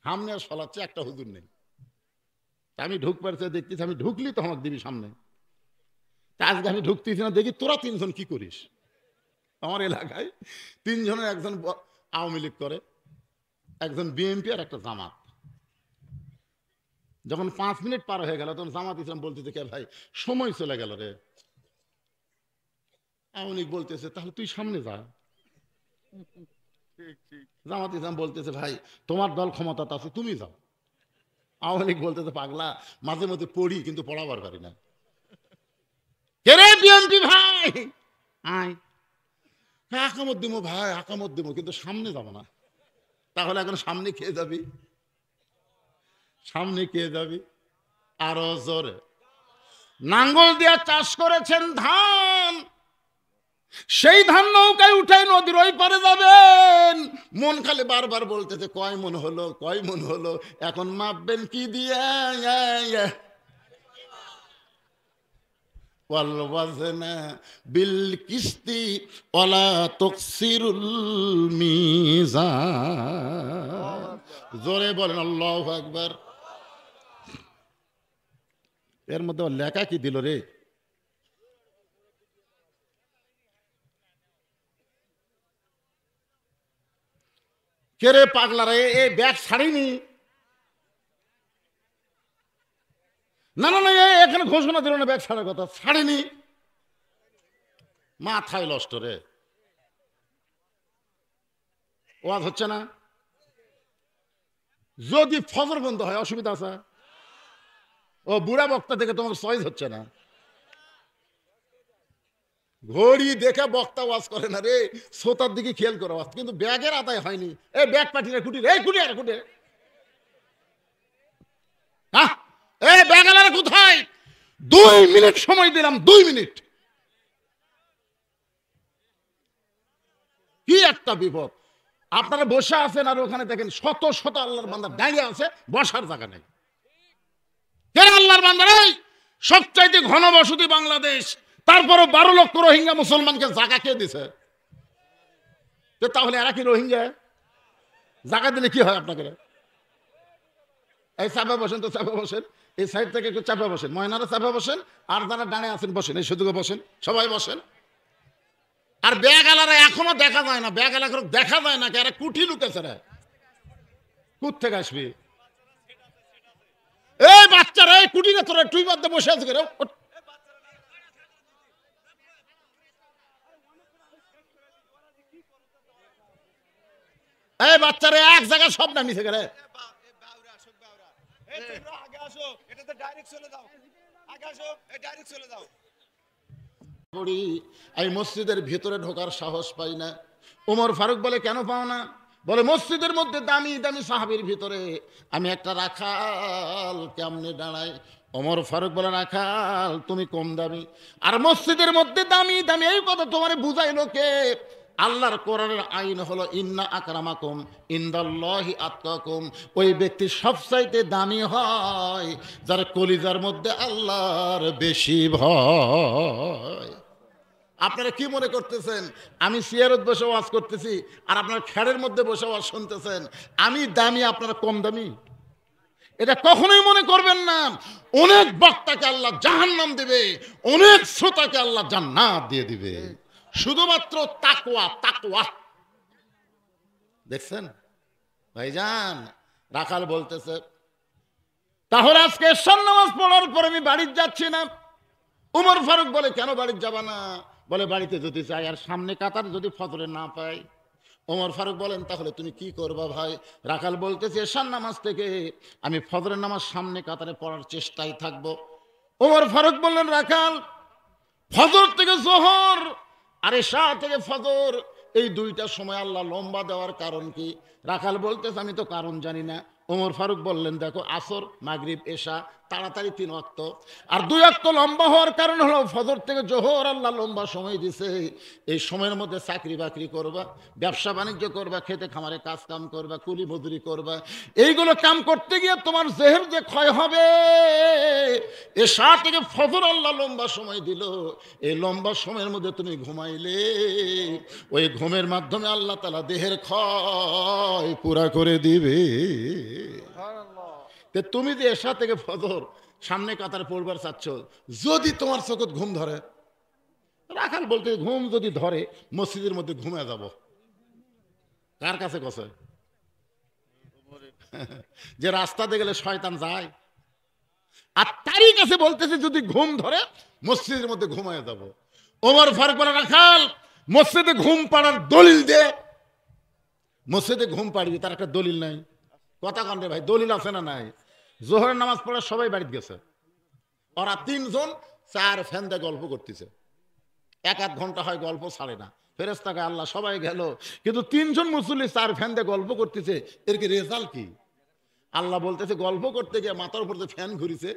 সামনে আর সলাচ্ছে, একটা হুজুর নেই। আমি ঢুক পারছে, দেখতেছি আমি ঢুকলি তো আমাকে দিবি সামনে। আজকে আমি ঢুকতেছি না, দেখি তোরা 3 জন কি করিস। আমার এলাকায় 3 জনের একজন আওয়ামী লীগ করে, একজন বিএনপি আর একটা জামাত। যখন 5 মিনিট পার হয়ে গেল তখন জামাত ইসলাম বলতেছে, কে ভাই সময় চলে গেল রে। আওয়ামী লীগ বলতেছে, তাহলে তুই সামনে যা। জামাত ইসলাম বলতেছে, ভাই তোমার দল ক্ষমতা আছে, তুমি যাও। আওয়ামী লীগ বলতেছে, পাগলা মাঝে মধ্যে পড়ি কিন্তু পড়াবার পারি না। কে রে বিএনপি ভাই, আয় আকামত দিমো ভাই, আকামত দিমো, কিন্তু সামনে যাবো না। তাহলে এখন সামনে কে যাবি? সামনে কে যাবি? আরো জোরে। নাঙ্গল দিয়া চাষ করেছেন ধান, সেই ধান নৌকায় উঠে নদীর ওই পারে যাবেন। মন খালি বারবার বলতেছে, কয় মন হলো, কয় মন হলো। এখন মাপবেন কি দিয়ে? ওয়াল ওয়াজনা বিল কিস্তি ওয়ালা তুকসিরুল মিজান। জোরে বলেন আল্লাহু আকবার। এর মধ্যে লেখা কি দিল রে? কে রে পাগলা রে, এই ব্যাগ ছাড়িনি। না না না, এখানে ঘোষণা দিল না ব্যাগ ছাড়ার কথা, ছাড়িনি। মাথায় নষ্ট রে, ওয়াজ হচ্ছে না। যদি ফজর বন্ধ হয় অসুবিধা আছে? ও বুড়া বক্তা থেকে তোমার চয়েস হচ্ছে না। ঘড়ি দেখে বক্তা ওয়াজ করে না রে, শ্রোতার দিকে খেয়াল করে ওয়াজ। কিন্তু ব্যাগের আদায় হয়নি। এই ব্যাগ পাঠিয়ে কুটি রে, কুটি আর কুটি। হ্যাঁ, এই ব্যাগ আলারা কোথায়? 2 মিনিট সময় দিলাম, 2 মিনিট। কি একটা বিপদ। আপনারা বসে আছেন আর ওখানে দেখেন শত শত আল্লাহর বান্দা দাঁড়িয়ে আছে, বসার জায়গা নেই। কেন আল্লাহর বান্দা নেই? সবচাইতে ঘন বসতি বাংলাদেশ, তারপরও 12 লক্ষ রোহিঙ্গা মুসলমানকে জায়গা কে দিছে? তাহলে এরা কি রোহিঙ্গা? জায়গা দিলে কি হয় আপনাকে? এই চাপা বসেন তো, চাপা বসেন। এই সাইড থেকে একটু চাপা বসেন, ময়নারা চাপা বসেন। আর যারা ডানে আছেন বসেন, এই সুযোগে বসেন, সবাই বসেন। আর ব্যাগ আলারা এখনো দেখা যায় না, ব্যাগ আলারা দেখা যায় না। এরা কুঠি লুকেছে রে, কুট থেকে আসবি? এই বাচ্চারা, এই কুটিরে তোরা টুই বাদে বসে আছে কেন? এই বাচ্চারা এক জায়গায় সব নামিছে কেন? এই মসজিদের ভিতরে ঢোকার সাহস পাই না। ওমর ফারুক বলে, কেন পাও না? বলে, মসজিদের মধ্যে দামি দামি সাহাবীর ভিতরে আমি একটা রাখাল কেমনে দাঁড়াই? ওমর ফারুক বলে, রাখাল তুমি কম দামি, আর মসজিদের মধ্যে দামি দামি। এই কথা তোমার বুঝাইলো কে? আল্লাহর কোরআনের আইন হলো ইন্না আকরামাকুম ইনদাল্লাহি আতকাকুম। ওই ব্যক্তি সবচাইতে দামি হয় যার কলিজার মধ্যে আল্লাহর বেশি ভয়। আপনারা কি মনে করতেছেন আমি চেয়ারত বসে ওয়াজ করতেছি আর আপনার খেড়ের মধ্যে বসে ওয়াজ শুনতেছেন? আমি দামি, আপনারা কম দামি? এটা কখনোই মনে করবেন না। অনেক বক্তাকে আল্লাহ জাহান্নাম দেবে, অনেক শ্রোতাকে আল্লাহ জান্নাত দিয়ে দিবে, শুধুমাত্র তাকওয়া। তাকওয়া দেখছেন ভাইজান? রাখাল বলতেছে, তাহলে আজকে এশার নামাজ পড়ার পর আমি বাড়ি যাচ্ছি না। উমর ফারুক বলে, কেন বাড়ি যাবা না? বলে, বাড়িতে যদি চাই আর সামনে কাতার যদি ফজরে না পাই। ওমর ফারুক বলেন, তাহলে তুমি কি করবা ভাই? রাখাল বলতেছে, এশার নামাজ থেকে আমি ফজরের নামাজ সামনে কাতারে পড়ার চেষ্টায় থাকবো। ওমর ফারুক বললেন, রাখাল ফজর থেকে জোহর আর এশা থেকে ফজর, এই দুইটা সময় আল্লাহ লম্বা দেওয়ার কারণ কি? রাখাল বলতেছে আমি তো কারণ জানি না। ওমর ফারুক বললেন দেখো, আসর মাগরিব এশা তাড়াতাড়ি 3 ওয়াক্ত, আর 2 ওয়াক্ত লম্বা হওয়ার কারণ হলো ফজর থেকে জোহর আল্লাহ লম্বা সময় দিছে। এই সময়ের মধ্যে চাকরি বাকরি করবা, ব্যবসা বাণিজ্য করবা, খেতে খামারে কাজ কাম করবা, কুলি মজুরি করবা, এইগুলো কাম করতে গিয়ে তোমার জেহের যে ক্ষয় হবে। এশা থেকে ফজর আল্লাহ লম্বা সময় দিল, এই লম্বা সময়ের মধ্যে তুমি ঘুমাইলে ওই ঘুমের মাধ্যমে আল্লাহ তাআলা দেহের ক্ষয় পুরা করে দিবে। তুমি যে এশা থেকে ফজর সামনে কাতারে পড়বার চাচ্ছ, যদি তোমার চোখে ঘুম ধরে, রাখাল বলতে ঘুম যদি ধরে মসজিদের মধ্যে ঘুমিয়ে যাব। কার কাছে কছে? যে রাস্তাতে গেলে শয়তান যায়, আর তারই কাছে বলতেছে যদি ঘুম ধরে মসজিদের মধ্যে ঘুমিয়ে যাব। ওমর ফারুক বলে রাখাল মসজিদে ঘুম পাড়ার দলিল দে। মসজিদে ঘুম পাড়বি তার একটা দলিল নাই? কথা কন রে ভাই, দলিল আছে না নাই? জোহরের নামাজ পড়ে সবাই বাড়িতে গেছে, ওরা 3 জন 4 ফ্যান দিয়ে গল্প করতেছে, 1-1 ঘন্টা হয় গল্প ছাড়ে না। ফেরেশতাকে আল্লাহ সবাই গেল, কিন্তু 3 জন মুসল্লি 4 ফ্যান দিয়ে গল্প করতেছে, এর কি রেজাল্ট কি? আল্লাহ বলতেছে গল্প করতে গিয়ে মাথার উপর যে ফ্যান ঘুরিছে,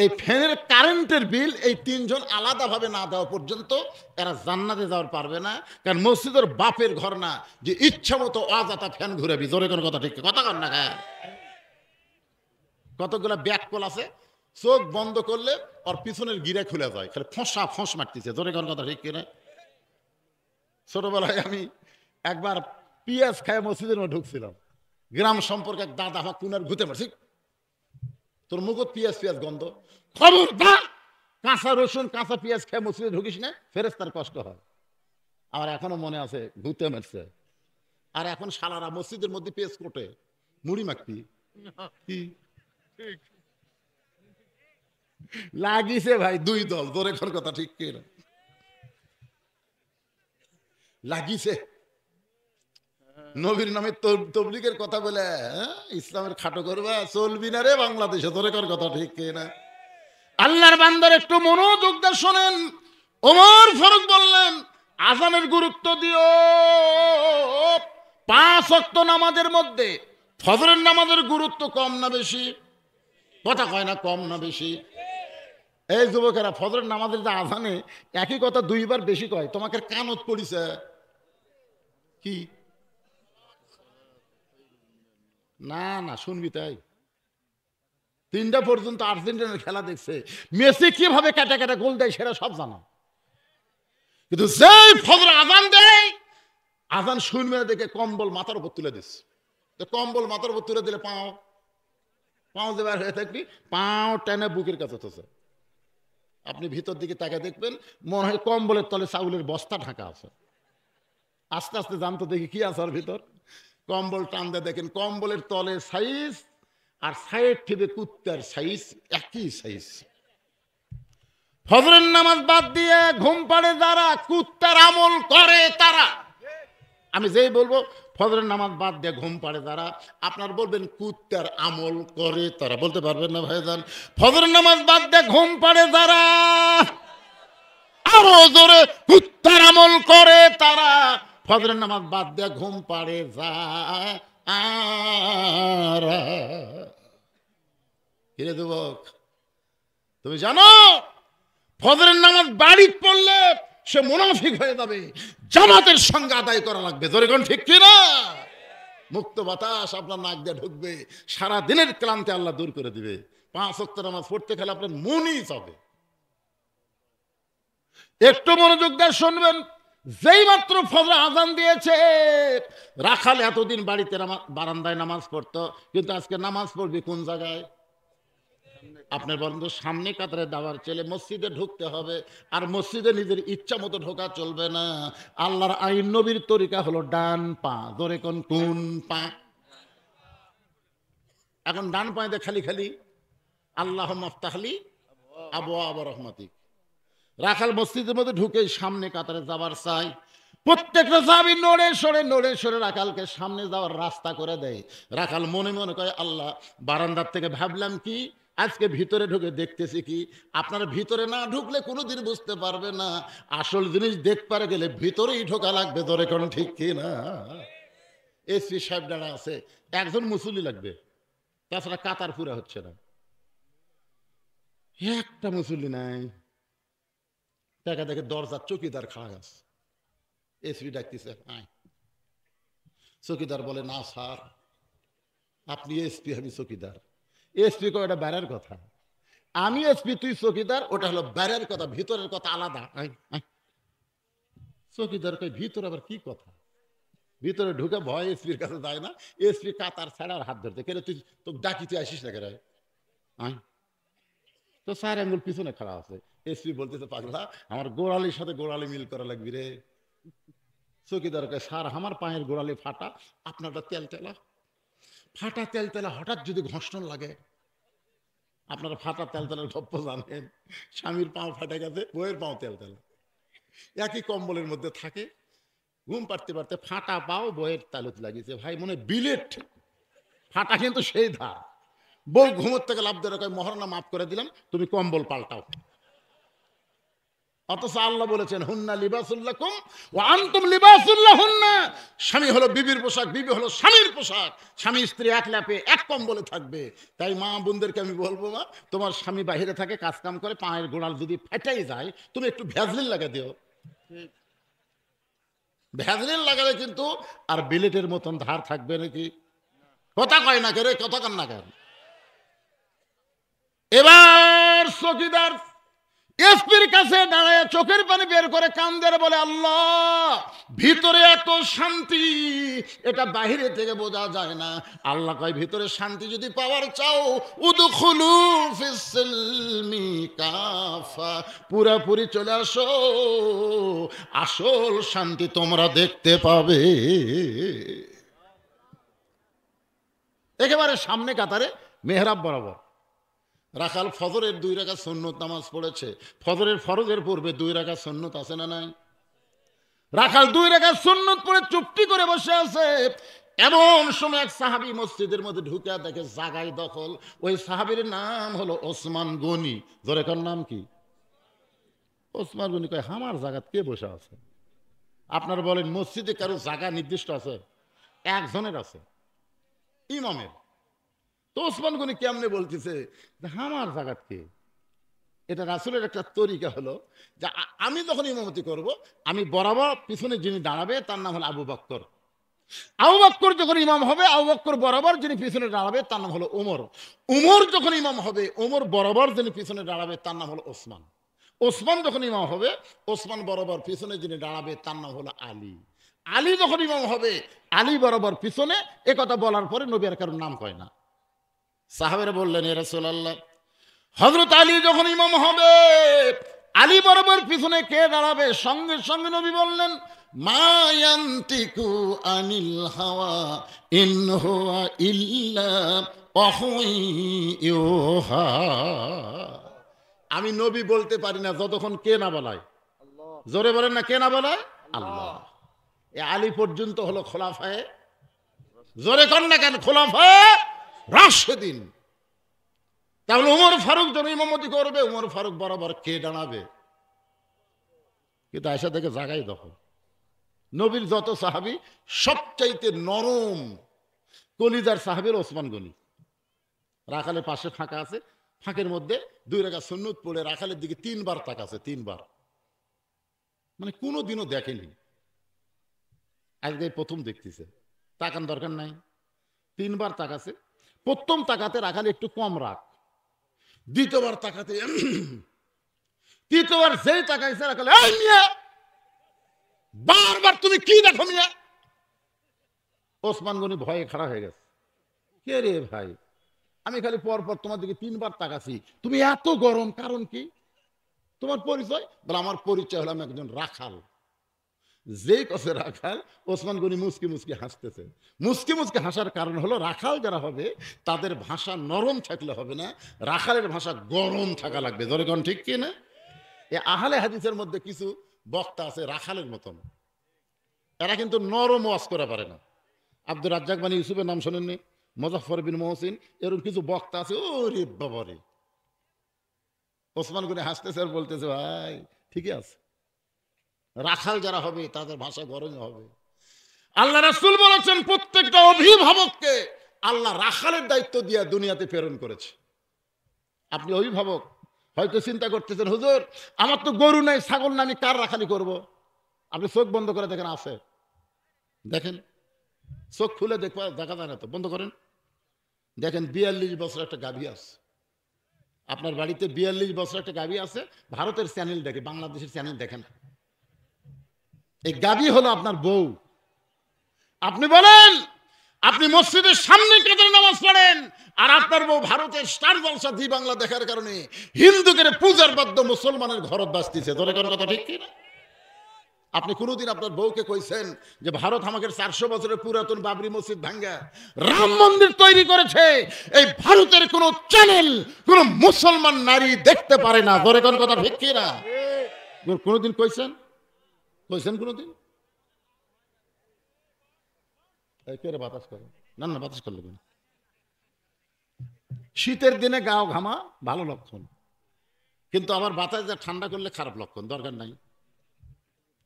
এই ফ্যানের কারেন্টের বিল এই 3 জন আলাদাভাবে না দেওয়া পর্যন্ত এরা জান্নাতে যাওয়ার পারবে না। কারণ মসজিদের বাপের ঘর না যে ইচ্ছা মতো অযথা ফ্যান ঘুরাবি। জোরে কোনো কথা ঠিক কথা কর না। হ্যাঁ, কতগুলো ব্যাককল আছে, চোখ বন্ধ করলে ওর পিছনের গিরা খুলে যায়, খালি ফোঁসা ফোঁস মারতেছে। জোরে কোনো কথা ঠিক কিনা? ছোটবেলায় আমি একবার পিঁয়াজ খায় মসজিদের মধ্যে ঢুকছিলাম, গ্রাম সম্পর্কে এক দাদা আমার কুনার ঘুতে মারছি, তোর মুখত পিঁয়াজ পিঁয়াজ গন্ধ, খবরদার কাঁচা রসুন কাঁচা পিঁয়াজ খেয়ে মসজিদে ঢুকিস না, ফেরেশতার কষ্ট হয়। আমার এখনো মনে আছে ঘুতে মারছে। আর এখন শালারা মসজিদের মধ্যে পেঁয়াজ কোটে মুড়ি মাখবি কি লাগিছে ভাই। 2 দল, তোর এখন কথা ঠিক কিনা? লাগিছে নবীর নামে তবলিগের কথা বলে ইসলামের খাটো করবা, চলবি না রে বাংলাদেশে। তোর কথা ঠিক কিনা? আল্লাহর বান্দার একটু মনোযোগ দিয়ে শোনেন। ওমর ফারুক বললেন আযানের গুরুত্ব দিও। 5 ওয়াক্ত নামাজের মধ্যে ফজরের নামাজের গুরুত্ব কম না বেশি? কথা কয় না, কম না বেশি? এই যুবকেরা, ফজরের নামাজের যে আযানে একই কথা 2 বার বেশি কয়, তোমাকে কানত পড়িছে কি? না না, শুনবি তাই। 3টা পর্যন্ত আর্জেন্টিনার খেলা দেখছে, মেসি কিভাবে কাটা কাটা গোল দেয় সেটা সব জানা, কিন্তু যেই ফজর আযান দেয়, আযান শুনবে দেখে কম্বল মাথার উপর তুলে দিচ্ছে। তো কম্বল মাথার উপর তুলে দিলে পাও যে বার হয়ে থাকবি, পাও টেনে বুকের কাছে তোছে। আপনি ভিতর দিকে তাকে দেখবেন, মনে হয় কম্বলের তলে চাউলের বস্তা ঢাকা আছে। আস্তে আস্তে জানতো দেখি কি আছে ওর ভিতর। কম্বল টান দিয়ে দেখেন কম্বলের তলে সাইজ আর সাইড থেকে কুত্তার সাইজ একই সাইজ। ফজরের নামাজ বাদ দিয়ে ঘুম পাড়ে যারা কুত্তার আমল করে তারা, আমি যেই বলবো ফজরের নামাজ বাদ দিয়ে ঘুম পাড়ে যারা, আপনার বলবেন কুত্তার আমল করে তারা। বলতে পারবেন না ভাইজান? ফজরের নামাজ বাদ দিয়ে ঘুম পাড়ে যারা, আরো জোরে কুত্তার আমল করে তারা। ফজরের নামাজ বাদ দিয়ে ঘুম পাড়ে যারা। কিরে যুবক, তুমি জানো ফজরের নামাজ বাড়ি পড়লে সে মুনাফিক হয়ে যাবে, জামাতের সঙ্গে আদায় করা লাগবে। জোরে কোন ঠিক কিনা? মুক্ত বাতাস আপনার নাক দিয়ে ঢুকবে, সারা দিনের ক্লান্তি আল্লাহ দূর করে দিবে। 5 ওয়াক্ত নামাজ পড়তে গেলে আপনার মনই যাবে। একটু মনোযোগ দিয়ে শুনবেন। যেই মাত্র ফজর আযান দিয়েছে, রাখাল এতদিন বাড়িতে বারান্দায় নামাজ পড়তো, কিন্তু আজকে নামাজ পড়বি কোন জায়গায়? আপনার বন্ধু সামনে কাতারে দাওয়ার ছেলে মসজিদে ঢুকতে হবে, আর মসজিদে নিজের ইচ্ছা মতো ঢোকা চলবে না। আল্লাহর আইন নবীর তরিকা হলো ডান পা। ধরে কোন পা? এখন ডান পায়ে খালি খালি আল্লাহ মাফতাহলি আবওয়াব রহমাতিক। রাখাল মসজিদের মধ্যে ঢুকে সামনে কাতারে যাবার চাই, প্রত্যেকটা সাহাবী নড়ে সরে রাখালকে সামনে যাওয়ার রাস্তা করে দেয়। রাখাল মনে মনে কয় আল্লাহ, বারান্দার থেকে ভাবলাম কি আজকে ভিতরে ঢুকে দেখতেছি কি, আপনারা ভিতরে না ঢুকলে কোনোদিন বুঝতে পারবে না। আসল জিনিস দেখতে গেলে ভিতরেই ঢোকা লাগবে, ধরে কোন ঠিক কি না? এসপি সাহেব দাঁড়া আছে, একজন মুসল্লি লাগবে, তাছাড়া কাতার পুরা হচ্ছে না, একটা মুসল্লি নাই। টাকা দেখে দরজার চকিদার খাড়া আছে, এসপি ডাকতেছে, হ্যাঁ। চকিদার বলে, না স্যার, আপনি এসপি, আমি চকিদার। এসপি কয়, ওটা বাইরের কথা। আমি এসপি, তুই চকিদার, ওটা হলো বাইরের কথা, ভিতরের কথা আলাদা। চকিদার কয়, ভিতরে আবার কি কথা? ভিতরে ঢুকে ভয় এসপির কাছে যায় না। এসপি কাতার ছাড়ার হাত ধরতে, কেন তুই তো ডাকি, তুই আসিস না কেন? তো 4 আঙ্গুল পিছনে খাড়া আছে। এসপি বলতেছে, পাগলা, আমার গোড়ালির সাথে গোড়ালি মিল করা লাগবি রে। চকিদার কয়, স্যার, আমার পায়ের গোড়ালি ফাটা, আপনারটা তেল তেলা। ফাটা তেল তেলা হঠাৎ যদি ঘর্ষণ লাগে, আপনারা ফাটা তেল তেলার গপ্প জানেন। স্বামীর পাও ফাটে গেছে, বইয়ের পাও তেল তেলা, একই কম্বলের মধ্যে থাকে। ঘুম পাড়তে পারতে ফাটা পাও বইয়ের তালুতে লাগিয়েছে। ভাই, মনে বিলেট ফাটা, কিন্তু সেই ধার। বউ ঘুমোর থেকে লাভ দিয়ে কয়, মহারণা মাফ করে দিলাম, তুমি কম্বল পাল্টাও। অথচ আল্লাহ বলেছেন, হুন্না লিবাসুল্লাকুম ওয়া আনতুম লিবাসুল্লাহুন্না। স্বামী হলো বিবির পোশাক, বিবি হলো স্বামীর পোশাক। স্বামী স্ত্রী এক ল্যাপে এক কম্বলে থাকবে। তাই মা বোনদেরকে আমি বলবো, মা, তোমার স্বামী বাইরে থাকে, কাজ কাম করে, পায়ের গোড়াল যদি ফাটাই যায়, তুমি একটু ভ্যাজলিন লাগা দিও। ভ্যাজলিন লাগালে কিন্তু আর বিলেটের মতন ধার থাকবে নাকি? কথা কয় না কে, কথা কান না কেন? এবার চকিদার এসপির কাছে দাঁড়ায় চোখের পানি বের করে কান্দের, বলে, আল্লাহ, ভিতরে এত শান্তি, এটা বাহিরে থেকে বোঝা যায় না। আল্লাহ কয়, ভিতরে শান্তি যদি পাওয়ার চাও, উদখুলু ফিস সিলমি কাফা, পুরাপুরি চলে আসো, আসল শান্তি তোমরা দেখতে পাবে। একেবারে সামনে কাতারে মেহরাব বরাবর রাখাল ফজরের 2 রাকাত সুন্নত নামাজ পড়েছে। ফজরের ফরজের পূর্বে 2 রাকাত সুন্নত আছে না নাই? রাখাল 2 রাকাত সুন্নত পড়ে চুপটি করে বসে আছে। এমন সময় এক সাহাবী মসজিদের মধ্যে ঢুকে দেখে জায়গায় দখল। ওই সাহাবীর নাম হলো ওসমান গনি। জোরে কার নাম কি? ওসমান গনি কয়, আমার জায়গাত কে বসে আছে? আপনারা বলেন, মসজিদে কারো জায়গা নির্দিষ্ট আছে? একজনের আছে, ইমামের। তো ওসমান গনি কেমনে বলতেছে আমার জাগাত কে? এটা রাসূলের একটা তরিকা হলো যে আমি যখন ইমামতি করব, আমি বরাবর পিছনে যিনি দাঁড়াবে তার নাম হলো আবু বকর। আবু বকর যখন ইমাম হবে, আবু বকর বরাবর যিনি পিছনে দাঁড়াবে তার নাম হলো ওমর। ওমর যখন ইমাম হবে, ওমর বরাবর যিনি পিছনে দাঁড়াবে তার নাম হলো ওসমান। ওসমান যখন ইমাম হবে, ওসমান বরাবর পিছনে যিনি দাঁড়াবে তার নাম হলো আলী। আলী যখন ইমাম হবে, আলী বরাবর পিছনে। একথা বলার পরে নবী আর কারোর নাম কয় না। সাহাবেরা বললেন, ইয়া রাসূলুল্লাহ, হযরত আলী যখন ইমাম হবে, আলী বরাবর পিছনে কে দাঁড়াবে? সঙ্গে সঙ্গে নবী বললেন, মা ইয়ান্তিকু আনিল হাওয়া ইন হুয়া ইল্লা ওয়াহয়ুহা। আমি নবী বলতে পারি না যতক্ষণ কে না বলায়। জোরে বলেন না, কে না বলায়? আল্লাহ। এ আলী পর্যন্ত হলো খোলাফায়ে, জোরে কর না কেন, খোলাফায়ে রাশেদিন। তাহলে উমর ফারুক যখন ইমামতি করবে, উমর ফারুক বরাবর কে দাঁড়াবে? কিন্তু আয়েশা থেকে জায়গায় দখল। নবীর যত সাহাবী সবচাইতে নরম কলিজার সাহাবীর ওসমান গনি। রাখালের পাশে ফাঁকা আছে, ফাঁকের মধ্যে 2 রাকাত সুন্নত পড়ে রাখালের দিকে 3 বার তাকাছে, 3 বার। মানে কোনোদিনও দেখেনি, আজকে প্রথম দেখতেছে। তাকান দরকার নাই, 3 বার তাকাছে। প্রথম তাকাতে রাখাল একটু কম রাখ, দ্বিতীয়বার তাকাতে, তৃতীয়বার যেই তাকাইছে রাখাল, এই মিয়া, বারবার তুমি কি দেখো মিয়া? ওসমান গনি ভয়ে খাড়া হয়ে গেছে। কে রে ভাই, আমি খালি পর পর তোমার দিকে 3 বার তাকাছি, তুমি এত গরম কারণ কি? তোমার পরিচয়? বলে, আমার পরিচয় হলো আমি একজন রাখাল। যেই কসে রাখাল, ওসমান গনি মুসকি মুসকি হাসতেছে। মুসকি মুসকি হাসার কারণ হলো রাখাল যারা হবে তাদের ভাষা নরম থাকলে হবে না, রাখালের ভাষা গরম থাকা লাগবে। ধরে কোন ঠিক কি না? এ আহলে হাদিসের মধ্যে কিছু বক্তা আছে রাখালের মতন, এরা কিন্তু নরম ওয়াজ করে পারে না। আব্দুর রাজ্জাক বানী ইউসুফের নাম শোনেননি? মুজাফফর বিন মহসিন, এরকম কিছু বক্তা আছে, ওরে বাবারে, ওসমান গনি হাসতেছে আর বলতেছে, ভাই ঠিকই আছে, রাখাল যারা হবে তাদের ভাষা গরম হবে। আল্লাহ রাসূল বলেছেন প্রত্যেকটা অভিভাবককে আল্লাহ রাখালের দায়িত্ব দিয়ে দুনিয়াতে প্রেরণ করেছে। আপনি অভিভাবক হয়তো চিন্তা করতেছেন, হুজুর আমার তো গরু নাই, ছাগল নাই, আমি কার রাখালি করব? আপনি চোখ বন্ধ করে দেখেন, আছে, দেখেন, চোখ খুলে দেখা যায় না তো, বন্ধ করেন, দেখেন 42 বছর একটা গাভী আছে আপনার বাড়িতে, 42 বছর একটা গাভী আছে, ভারতের চ্যানেল দেখে, বাংলাদেশের চ্যানেল দেখেন। এই গাভী হলো আপনার বউ। আপনি বলেন আপনি মসজিদের সামনে কাতারে নামাজ পড়েন, আর আপনার বউ ভারতের স্টার জলসা জি বাংলা দেখার কারণে হিন্দুদের পূজার বাদ্য মুসলমানের ঘরত বাজতেছে। ধরে কোন কথা ঠিক কিনা? আপনি কোনোদিন আপনার বউকে কইছেন যে ভারত আমাকে 400 বছরের পুরাতন বাবরি মসজিদ ভাঙ্গা রাম মন্দির তৈরি করেছে, এই ভারতের কোন চ্যানেল কোন মুসলমান নারী দেখতে পারে না? ধরে কোন কথা ঠিক কিনা? কোনোদিন কইছেন? কইছেন কোনোদিন? বাতাস করে না, না বাতাস করলে কেন? শীতের দিনে গাও ঘামা ভালো লক্ষণ, কিন্তু আবার বাতাস যা ঠান্ডা করলে খারাপ লক্ষণ, দরকার নাই।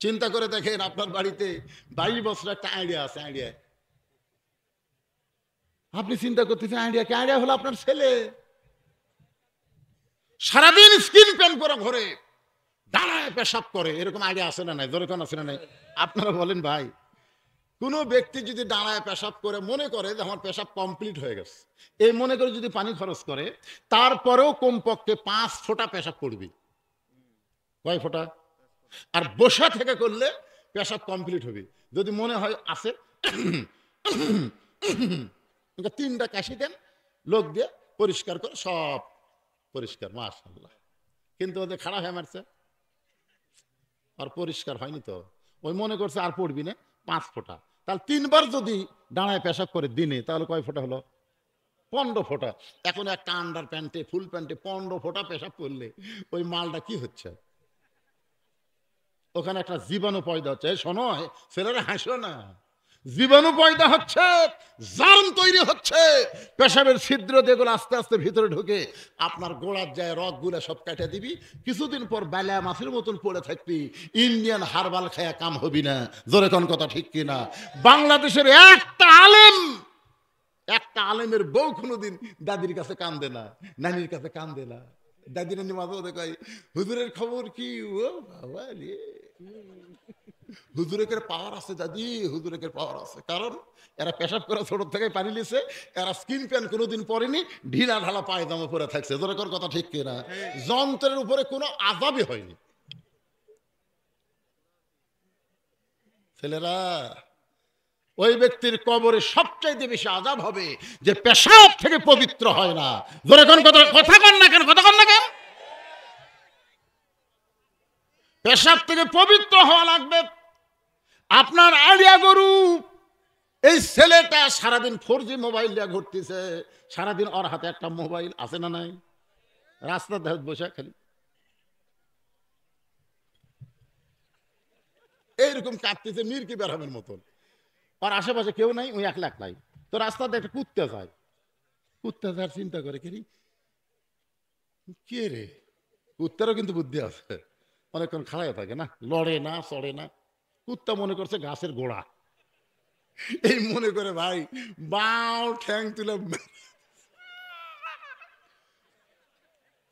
চিন্তা করে দেখেন আপনার বাড়িতে 22 বছর একটা আইডিয়া আছে, আইডিয়া আপনি চিন্তা করতেছেন, আইডিয়া কি? আইডিয়া হলো আপনার ছেলে সারাদিন স্কিন প্যান্ট পরা ঘরে দাঁড়ায় পেশাব করে, এরকম আইডিয়া আছে না নাই? জোরে কোন আছে না নাই? আপনারা বলেন ভাই, কোন ব্যক্তি যদি দাঁড়ায় পেশাব করে মনে করে যে আমার পেশাব কমপ্লিট হয়ে গেছে, এই মনে করে যদি পানি খরচ করে, তারপরেও কমপক্ষে 5 ফোঁটা পেশাব পড়বে। কয় ফোঁটা? আর বসা থেকে করলে পেশাব কমপ্লিট হবে। যদি মনে হয় আছে, 3টা কাশি দেন, লোক দিয়ে পরিষ্কার করে সব পরিষ্কার, মাশাআল্লাহ। কিন্তু ওদের খারাপ হয়ে মারছে, আর পরিষ্কার হয়নি তো, ওই মনে করছে আর পড়বি না, 5 ফোঁটা। তাহলে 3 বার যদি দাঁড়ায় পেশাব করে দিনে, তাহলে কয় ফোঁটা হলো? 15 ফোঁটা। এখন একটা আন্ডার প্যান্টে, ফুল প্যান্টে 15 ফোঁটা পেশাব করলে ওই মালটা কি হচ্ছে? ওখানে একটা জীবাণু পয়দা হচ্ছে। শোনো ছেলেরা, হাসো না, জীবাণু পয়দা হচ্ছে, জার্ম তৈরি হচ্ছে, পেশাবের ছিদ্র যেগুলো আস্তে আস্তে ভিতরে ঢুকে আপনার গোড়ার যায়, রগগুলো সব কেটে দিবি, কিছুদিন পর বেলা মাছের মতন পড়ে থাকবি, ইন্ডিয়ান হারবাল খায়া কাম হবি না। জোরে কোন কথা ঠিক কিনা? বাংলাদেশের একটা আলেমের বউ কোনোদিন দাদির কাছে কান্দে না, নানির কাছে কান্দে না। দাদি নানি মাঝে মাঝে কয়, হুজুরের খবর কি? ও বাবা রে, হুজুরের পাওয়ার আছে দাদি, হুজুরের পাওয়ার আছে। কারণ এরা পেশাব করে ছোট থেকে পানি লিছে, এরা স্কিন প্যান্ট কোনোদিন পরেনি, ঢিলা ঢালা পায়জামা পরে থাকছে। জোরেকর কথা ঠিক কিনা? যন্ত্রের উপরে কোনো আযাবই হয়নি। ছেলেরা, ওই ব্যক্তির কবরে সবচাইতে বেশি আযাব হবে যে পেশাব থেকে পবিত্র হয় না। জোরেকর কথা কন না কেন? কথা কন না কেন? পেশাব থেকে পবিত্র হওয়া লাগবে। আপনার আলিয়া গরু, এই ছেলেটা সারাদিন 4G মোবাইল দিয়ে ঘুরতেছে, সারাদিন ওর হাতে একটা মোবাইল আছে না নাই? রাস্তার ধারে বসে খালি এইরকম কাঁদতেছে মির্কি বেরহামের মতন। আর আশেপাশে কেউ নাই, ওই একলা একলাই। তো রাস্তাতে একটা কুত্তা যায়, কুত্তা যার চিন্তা করে কে রে, কুত্তারও কিন্তু বুদ্ধি আছে, অনেকক্ষণ খাড়াই থাকে না, লড়ে না, চড়ে না। কুত্তা মনে করছে গাছের গোড়া, এই মনে করে ভাই বাও ঠ্যাং তুলে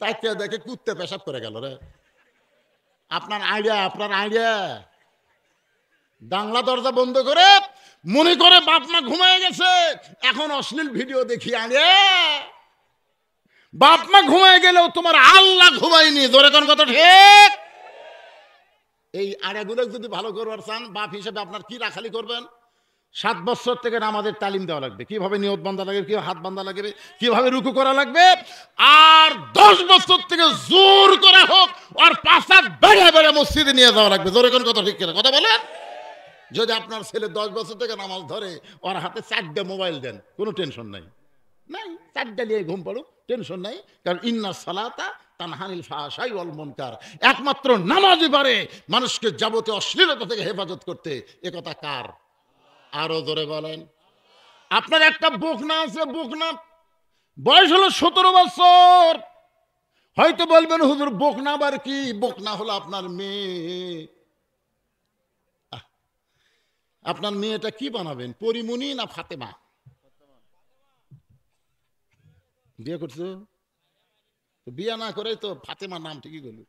তাকিয়ে দেখে কুত্তা পেশাব করে গেল রে। আপনার আইডিয়া বাংলা দরজা বন্ধ করে মনে করে বাপ মা ঘুমায় গেছে, এখন অশ্লীল ভিডিও দেখি। বাপ মা ঘুমায় গেলেও তোমার আল্লাহ ঘুমায়নি। জোরে কোন কথা ঠিক? এই আড়াগুলো যদি ভালো করবার চান, বাপ হিসেবে আপনার কি রাখালি করবেন? 7 বছর থেকে নামাজের তালিম দেওয়া লাগবে, কিভাবে নিয়ত বান্ধা লাগবে, কিভাবে হাত বান্ধা লাগবে, কিভাবে রুকু করা লাগবে। আর 10 বছর থেকে জোর করা হোক আর 5 হাত বেড়ে বেড়ে মসজিদে নিয়ে যাওয়া লাগবে। জোরে কোন কথা ঠিক কিনা? কথা বলেন। যদি আপনার ছেলে 10 বছর থেকে নামাজ ধরে, ওর হাতে 4টা মোবাইল দেন, কোনো টেনশন নাই, 4টা নিয়ে ঘুম পড়ো, টেনশন নাই। কারণ ইন্না সালাতা তানহানিল ফাহশাই ওয়াল মুনকার, একমাত্র নামাজই পারে মানুষকে যাবতীয় অশ্লীলতা থেকে হেফাজত করতে। এ কথা কার? আরো জোরে বলেন। আপনার একটা বকনা আছে, বকনা বয়স হলো 17 বছর, হয়তো বলবেন হুজুর বকনা আবার কি? বকনা হলো আপনার মেয়ে। আহ, আপনার মেয়েটা কি বানাবেন, পরিমণি না ফাতেমা? বিয়ে করছো? বিয়ে না করে তো ফাতেমা নাম ঠিকই বলি।